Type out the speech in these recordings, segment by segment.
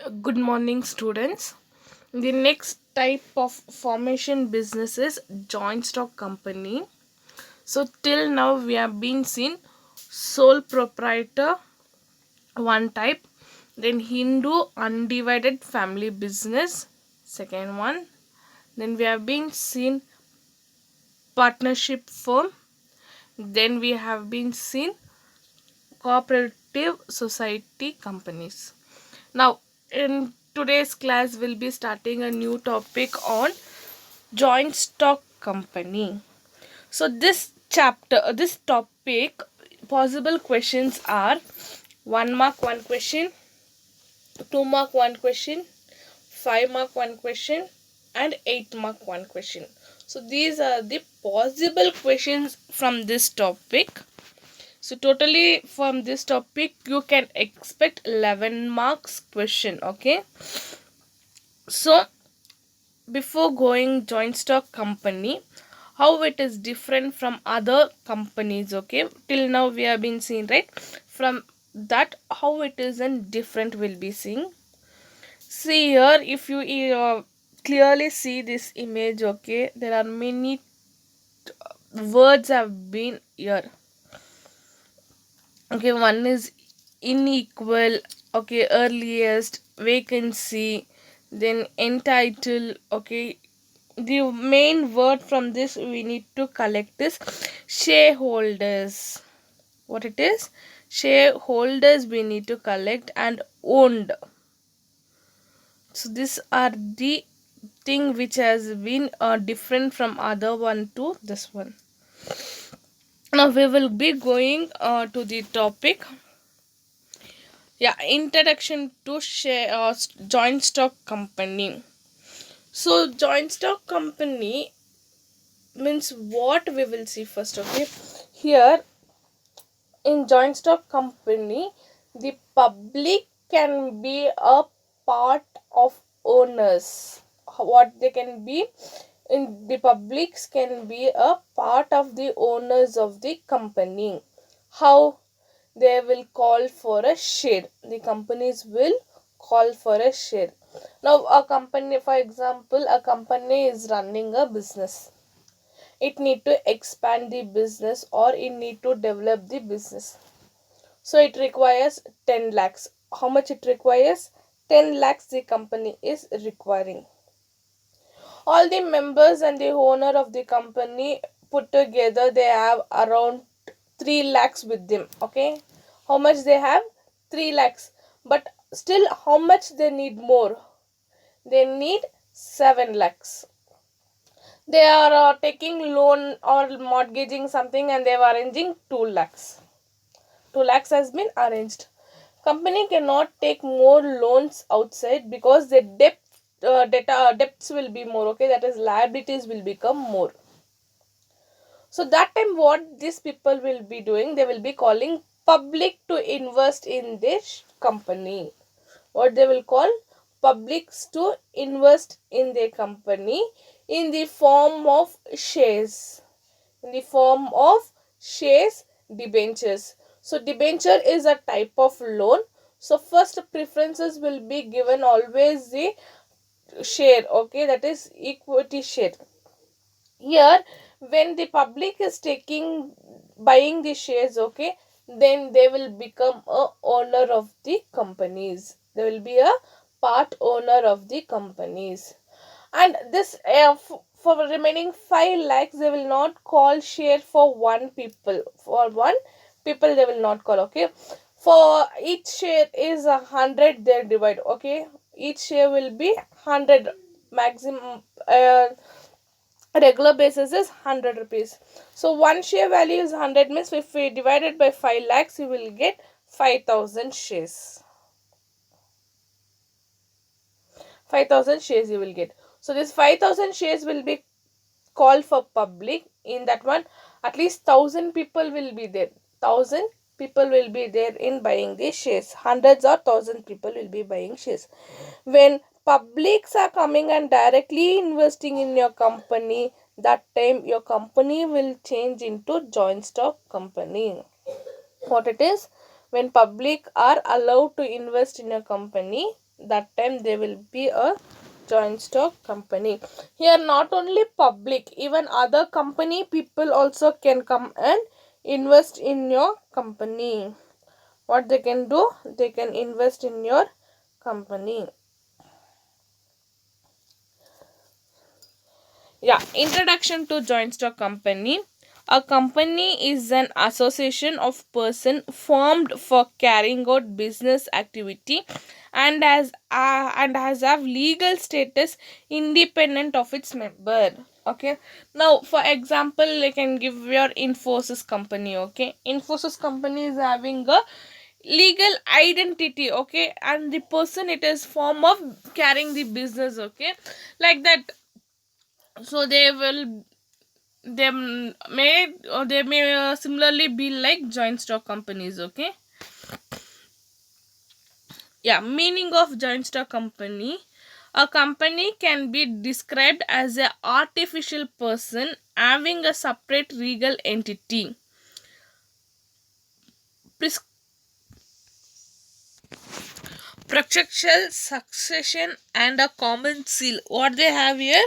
Good morning, students. The next type of formation business is joint stock company. So, till now, we have been seen sole proprietor, one type, then Hindu undivided family business, second one. Then we have been seen partnership firm, then we have been seen cooperative society companies. Now, in today's class, we'll be starting a new topic on joint stock company. So, this topic, possible questions are 1 mark 1 question, 2 mark 1 question, 5 mark 1 question, and 8 mark 1 question. So, these are the possible questions from this topic. So totally from this topic you can expect 11 marks question. Okay, so before going joint stock company, how it is different from other companies. Okay, till now we have been seeing, right? From that, how it is and different will be seeing. See here, if you clearly see this image, okay, there are many words have been here. Okay, one is unequal, okay, earliest, vacancy, then entitled. Okay, the main word from this we need to collect is shareholders. What it is? Shareholders we need to collect, and owned. So these are the thing which has been different from other one to this one. Now we will be going to the topic. Yeah, introduction to share joint stock company. So joint stock company means what we will see first. Okay, here in joint stock company, the public can be a part of owners. What they can be in the publics can be a part of the owners of the company. How? They will call for a share. The companies will call for a share. Now a company, for example, a company is running a business. It need to expand the business, or it need to develop the business. So it requires 10 lakhs. How much it requires? 10 lakhs the company is requiring. All the members and the owner of the company put together, they have around 3 lakhs with them. Okay, how much they have? 3 lakhs. But still, how much they need more? They need 7 lakhs. They are taking loan or mortgaging something, and they are arranging 2 lakhs. 2 lakhs has been arranged. Company cannot take more loans outside because the debts will be more. Okay, that is liabilities will become more. So that time what these people will be doing, they will be calling public to invest in this company. What they will call? Publics to invest in their company in the form of shares. In the form of shares, debentures. So debenture is a type of loan. So first preferences will be given always the share. Okay, that is equity share. Here, when the public is buying the shares, okay, then they will become a owner of the companies. They will be a part owner of the companies. And this for remaining 5 lakhs, they will not call share for one people. For one people they will not call. Okay, for each share is 100, they divide. Okay, each share will be 100 maximum. Regular basis is 100 rupees. So one share value is 100, means if we divide it by 5 lakhs, you will get 5000 shares. 5000 shares you will get. So this 5000 shares will be called for public. In that one, at least 1000 people will be there. 1000 people will be there in buying these shares. Hundreds or 1000 people will be buying shares. When publics are coming and directly investing in your company, that time your company will change into joint stock company. What it is? When public are allowed to invest in a company, that time they will be a joint stock company. Here not only public, even other company people also can come and invest in your company. What they can do, they can invest in your company. Yeah, introduction to joint stock company. A company is an association of person formed for carrying out business activity and has have legal status independent of its member. Okay. Now, for example, I can give your Infosys company. Okay, Infosys company is having a legal identity. Okay, and the person it is form of carrying the business. Okay, like that. So they may similarly be like joint stock companies. Okay. Yeah, meaning of joint stock company. A company can be described as a artificial person having a separate legal entity, Pres- structural succession, and a common seal. What they have here,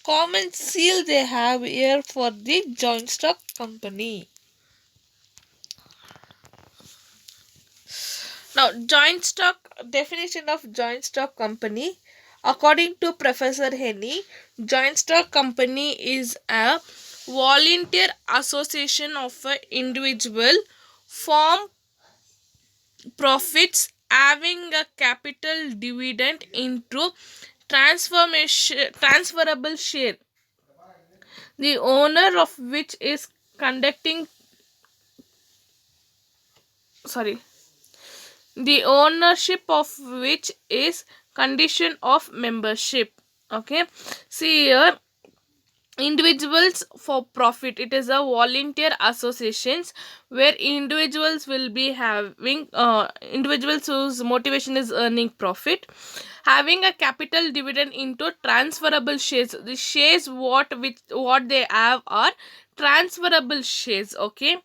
common seal they have here for the joint stock company. Now, joint stock definition of joint stock company. According to Professor Henny, joint stock company is a volunteer association of an individual form profits having a capital dividend into transferable share, the owner of which is conducting sorry the ownership of which is condition of membership. Okay, see here, individuals for profit, it is a volunteer associations where individuals will be having individuals whose motivation is earning profit, having a capital dividend into transferable shares. The shares what they have are transferable shares. Okay,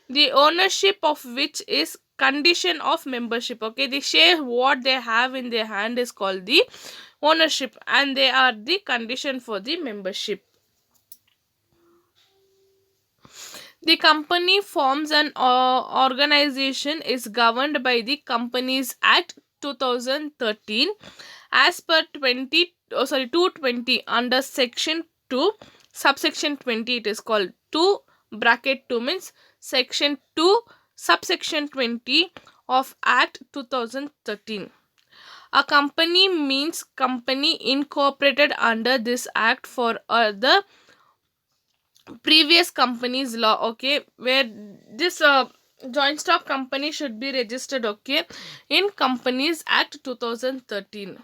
the ownership of which is condition of membership. Okay, the share what they have in their hand is called the ownership, and they are the condition for the membership. The company forms an organization is governed by the Companies Act 2013 as per 220 under section 2 subsection 20. It is called 2 bracket 2 means section 2 subsection 20 of Act 2013. A company means company incorporated under this act for the previous company's law. Okay, where this joint stock company should be registered. Okay, in Companies Act 2013.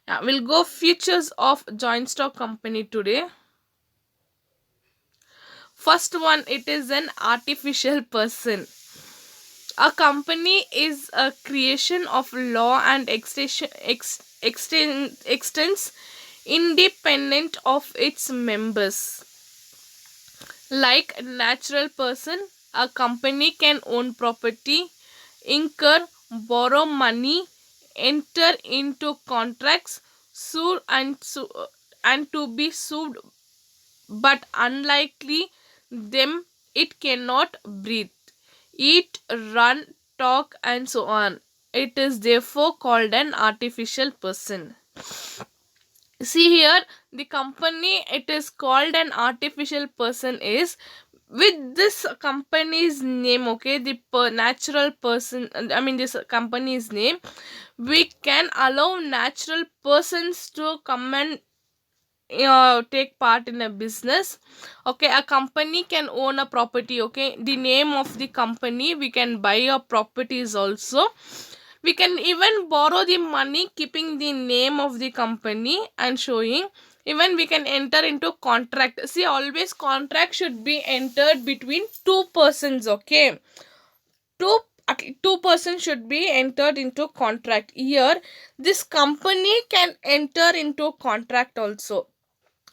Yeah, we'll go features of joint stock company today. First one, it is an artificial person. A company is a creation of law and extends independent of its members. Like natural person, a company can own property, incur, borrow money, enter into contracts, and to be sued, but unlikely them it cannot breathe, eat, run, talk, and so on. It is therefore called an artificial person. See here, the company it is called an artificial person is with this company's name. Okay, the natural person, I mean this company's name, we can allow natural persons to come and take part in a business. Okay, a company can own a property. Okay, the name of the company, we can buy a properties also. We can even borrow the money keeping the name of the company and showing. Even we can enter into contract. See, always contract should be entered between two persons. Okay, two persons should be entered into contract. Here this company can enter into contract also,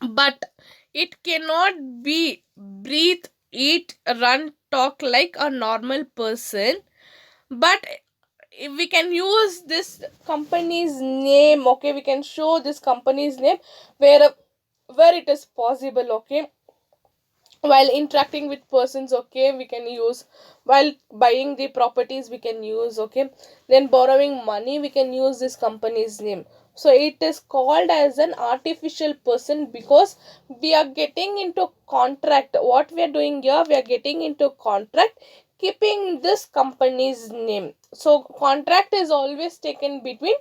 but it cannot be breathe, eat, run, talk like a normal person. but if we can use this company's name, okay, we can show this company's name where it is possible, okay, while interacting with persons, okay, we can use, while buying the properties we can use, okay, then borrowing money we can use this company's name. So it is called as an artificial person because we are getting into contract. What we are doing here, we are getting into contract keeping this company's name. So contract is always taken between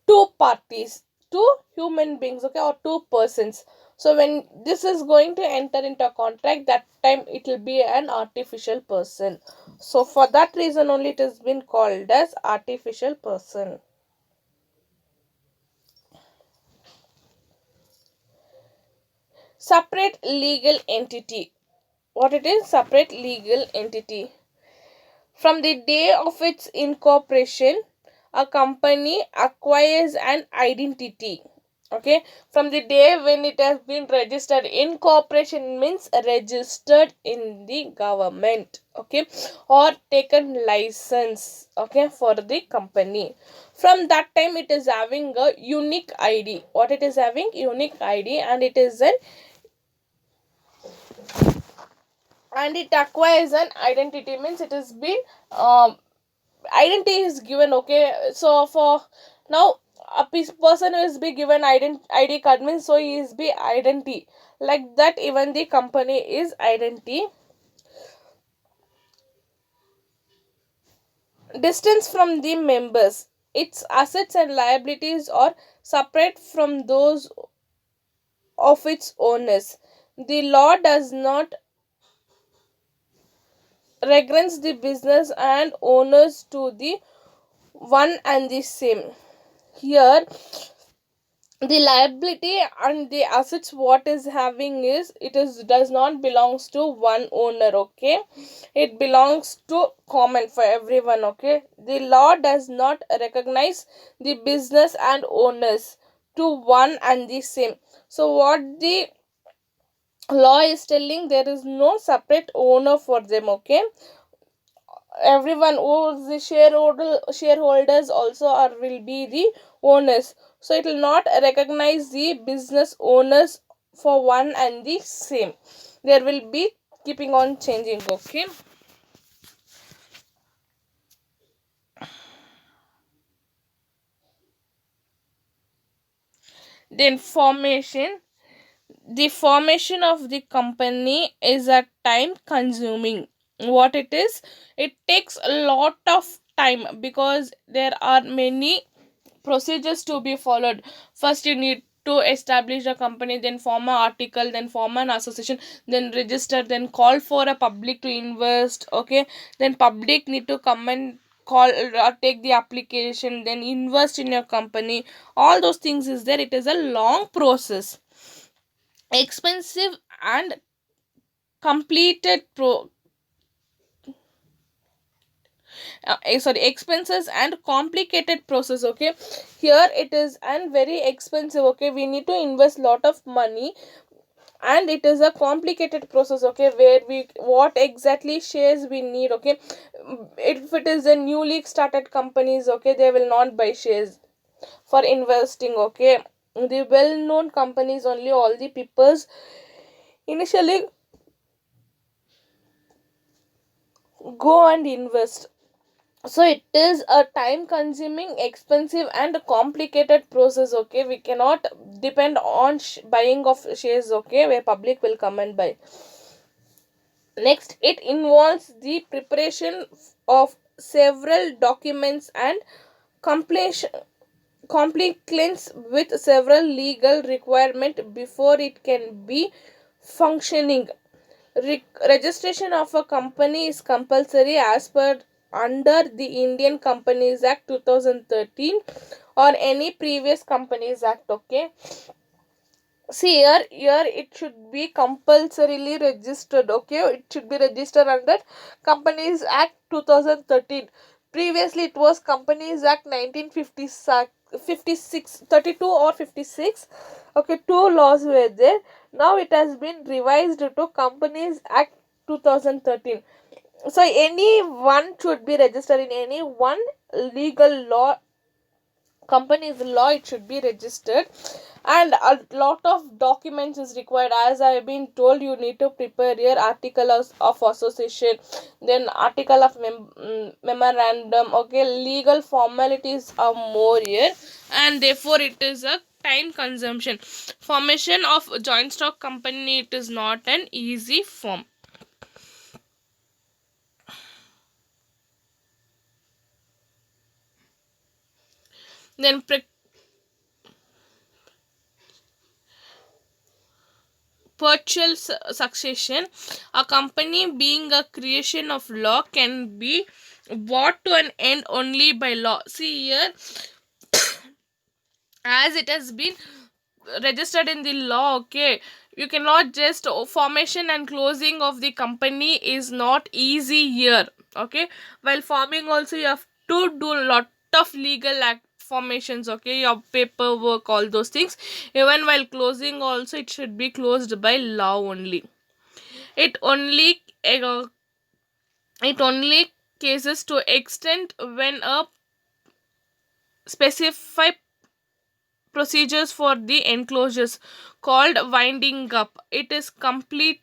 two parties, two human beings, okay, or two persons. So when this is going to enter into a contract, that time it will be an artificial person. So for that reason only it has been called as artificial person. Separate legal entity. What it is? Separate legal entity. From the day of its incorporation, a company acquires an identity. Okay, from the day when it has been registered, incorporation means registered in the government, okay, or taken license, okay, for the company. From that time, it is having a unique ID. What it is having? Unique ID, and it is an and it acquires an identity means it has been identity is given, okay. So for now a person is be given id card means so he is be identity, like that even the company is identity. Distance from the members, its assets and liabilities are separate from those of its owners. The law does not regress the business and owners to the one and the same. Here the liability and the assets what is having is it is does not belongs to one owner, okay, it belongs to common for everyone, okay. The law does not recognize the business and owners to one and the same. So what the law is telling, there is no separate owner for them, okay. Everyone who the shareholders also are will be the owners. So it will not recognize the business owners for one and the same. There will be keeping on changing, okay. Then formation. The formation of the company is a time consuming. What it is, it takes a lot of time because there are many procedures to be followed. First you need to establish a company, then form an article, then form an association, then register, then call for a public to invest, okay, then public need to come and call or take the application, then invest in your company. All those things is there. It is a long process, expensive and completed sorry, expenses and complicated process, okay. Here it is and very expensive, okay, we need to invest lot of money, and it is a complicated process, okay, where we what exactly shares we need, okay. If it is a newly started companies, okay, they will not buy shares for investing, okay. The well known companies only all the peoples initially go and invest. So it is a time consuming, expensive and complicated process, okay. We cannot depend on buying of shares, okay, where public will come and buy. Next, it involves the preparation of several documents and completion compliance with several legal requirement before it can be functioning. Registration of a company is compulsory as per under the Indian Companies Act 2013 or any previous Companies Act, okay. See here it should be compulsorily registered, okay. It should be registered under Companies Act 2013. Previously it was Companies Act 1956, 32 or 56, okay. Two laws were there. Now it has been revised to Companies Act 2013. So anyone should be registered in any one legal law, company's law, it should be registered. And a lot of documents is required. As I've been told, you need to prepare your article of association, then article of memorandum. Okay, legal formalities are more here, and therefore it is a time consumption. Formation of joint stock company, it is not an easy form. Then perpetual succession. A company being a creation of law can be brought to an end only by law. See here, as it has been registered in the law, okay, you cannot just formation and closing of the company is not easy here. Okay, while forming also you have to do lot of legal act formations, okay, your paperwork, all those things. Even while closing also, it should be closed by law only. It only it only cases to extent when a specified procedures for the enclosures called winding up, it is completed,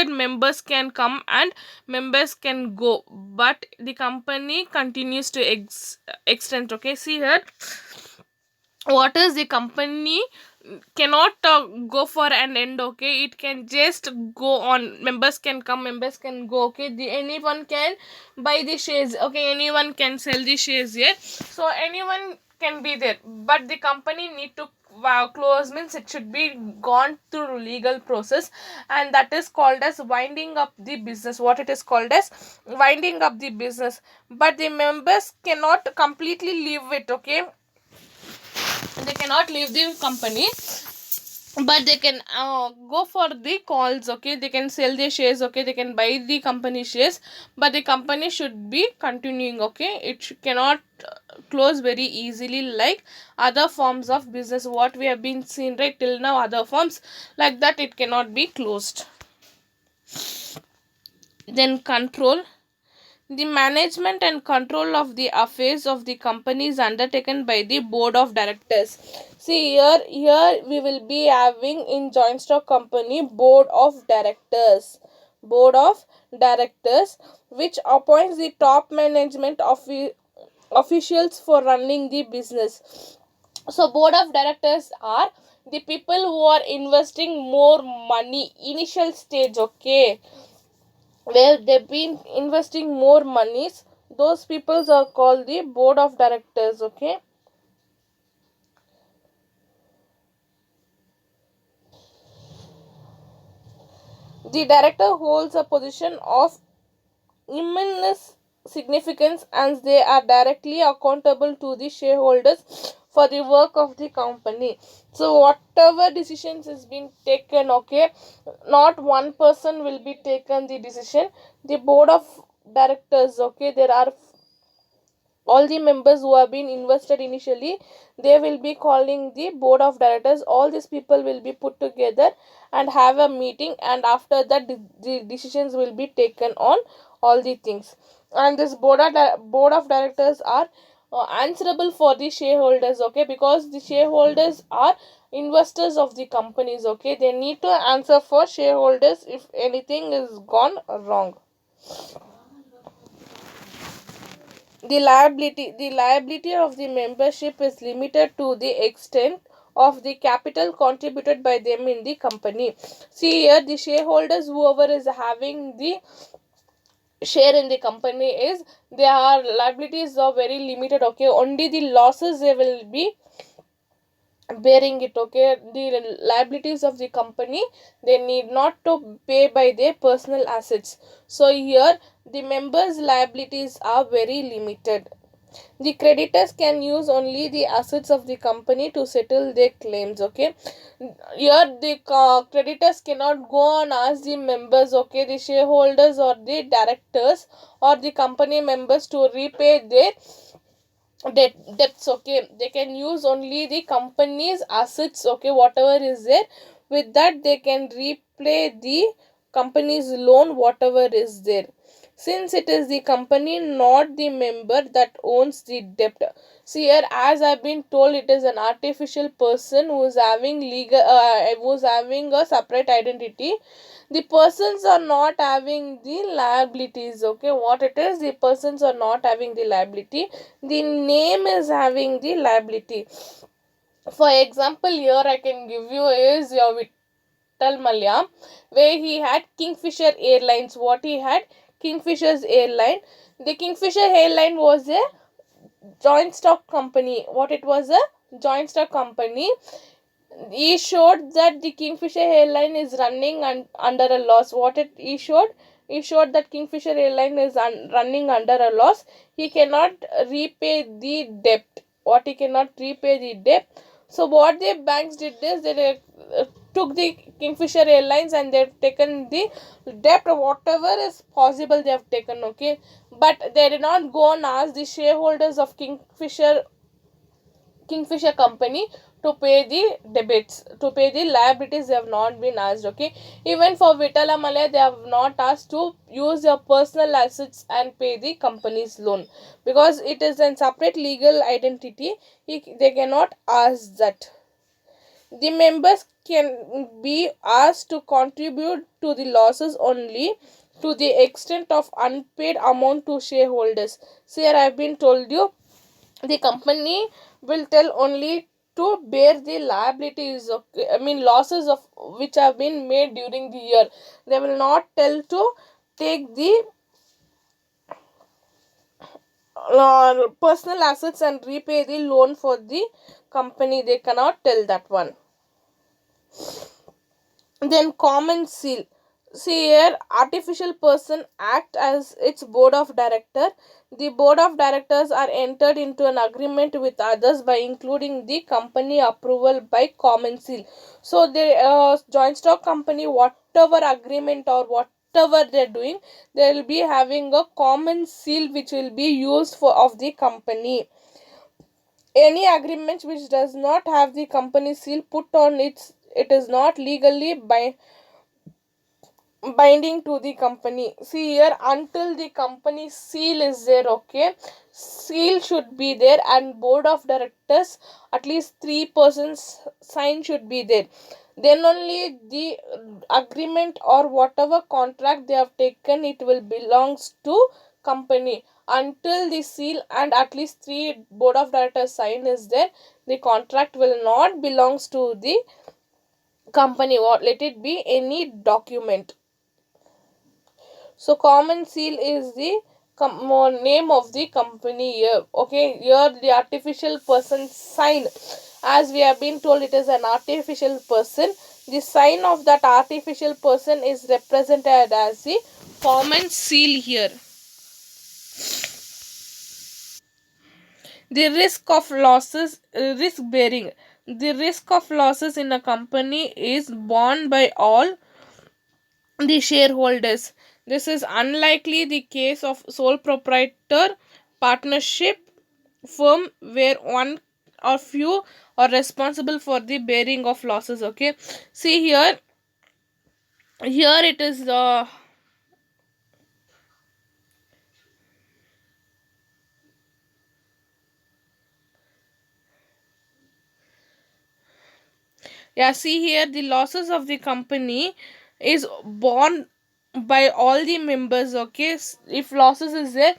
members can come and members can go, but the company continues to extend. Okay, see here, what is the company cannot go for an end. Okay, it can just go on, members can come, members can go. Okay, anyone can buy the shares, okay, anyone can sell the shares here, so anyone can be there, but the company need to close, means it should be gone through legal process, and that is called as winding up the business. What it is called as winding up the business, but the members cannot completely leave it. Okay, they cannot leave the company, but they can go for the calls. Okay, they can sell their shares, okay, they can buy the company shares, but the company should be continuing. Okay, it cannot close very easily like other forms of business what we have been seen right till now. Other forms like that, it cannot be closed. Then control. The management and control of the affairs of the company is undertaken by the board of directors. See here we will be having in joint stock company board of directors. Board of directors, which appoints the top management of officials for running the business. So board of directors are the people who are investing more money initial stage. Okay, where they've been investing more monies, those peoples are called the board of directors. Okay, the director holds a position of immense significance, and they are directly accountable to the shareholders for the work of the company. So whatever decisions is being taken, okay, not one person will be taken the decision. The board of directors, okay, there are all the members who have been invested initially, they will be calling the board of directors. All these people will be put together and have a meeting, and after that the decisions will be taken on all the things. And this board of directors are answerable for the shareholders. Okay, because the shareholders are investors of the companies. Okay, they need to answer for shareholders if anything is gone wrong. The liability of the membership is limited to the extent of the capital contributed by them in the company. See here, the shareholders, whoever is having the share in the company, is their liabilities are very limited. Okay, only the losses they will be bearing it. Okay, the liabilities of the company, they need not to pay by their personal assets. So here the members liabilities are very limited. The creditors can use only the assets of the company to settle their claims. Okay, here the creditors cannot go and ask the members, okay, the shareholders or the directors or the company members to repay their debts. Okay, they can use only the company's assets. Okay, whatever is there, with that they can repay the company's loan, whatever is there, since it is the company, not the member, that owns the debt. See here, as I've been told, it is an artificial person who is having who is having a separate identity. The persons are not having the liabilities. Okay, what it is, the persons are not having the liability, the name is having the liability. For example, here I can give you is your Vittal Mallya, where he had Kingfisher Airlines. What he had? Kingfisher's Airline. The Kingfisher Airline was a joint stock company. What it was? A joint stock company. He showed that the Kingfisher Airline is running under a loss. What it he showed? He showed that Kingfisher Airline is running under a loss. He cannot repay the debt. What he cannot repay the debt. So what the banks did is they took the Kingfisher Airlines and they've taken the debt, whatever is possible they have taken. Okay, but they did not go and ask the shareholders of Kingfisher company to pay the debits, to pay the liabilities. They have not been asked. Okay, even for Vitala Malay, they have not asked to use their personal assets and pay the company's loan, because it is a separate legal identity. They cannot ask that. The members can be asked to contribute to the losses only to the extent of unpaid amount to shareholders. So here I have been told you, the company will tell only to bear the liabilities of, I mean, losses of which have been made during the year. They will not tell to take the personal assets and repay the loan for the company. They cannot tell that one. Then common seal. See here, artificial person act as its board of director. The board of directors are entered into an agreement with others by including the company approval by common seal. So the joint stock company, whatever agreement or whatever they're doing, they will be having a common seal which will be used for of the company. Any agreement which does not have the company seal put on it is not legally binding to the company. See here, until the company seal is there. Okay, seal should be there, and board of directors, at least 3 persons sign should be there. Then only the agreement or whatever contract they have taken, it will belongs to company. Until the seal and at least 3 board of directors sign is there, the contract will not belongs to the company. What, let it be any document. So common seal is the name of the company here. Okay, here the artificial person sign. As we have been told, it is an artificial person. The sign of that artificial person is represented as the common seal here. The risk of losses, risk bearing. The risk of losses in a company is borne by all the shareholders. This is unlikely the case of sole proprietor partnership firm where one or few are responsible for the bearing of losses. Okay, see here, here it is yeah, see here, the losses of the company is borne by all the members. Okay, if losses is there,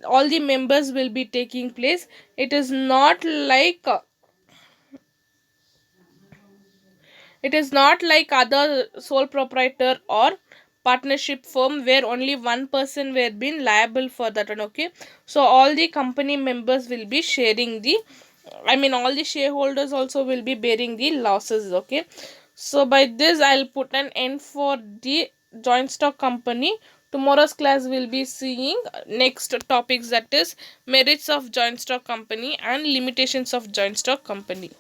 all the members will be taking place. It is not like it is not like other sole proprietor or partnership firm where only one person were being liable for that one. Okay, so all the company members will be sharing the, I mean, all the shareholders also will be bearing the losses. Okay, so by this I'll put an end for the joint stock company. Tomorrow's class will be seeing next topics, that is merits of joint stock company and limitations of joint stock company.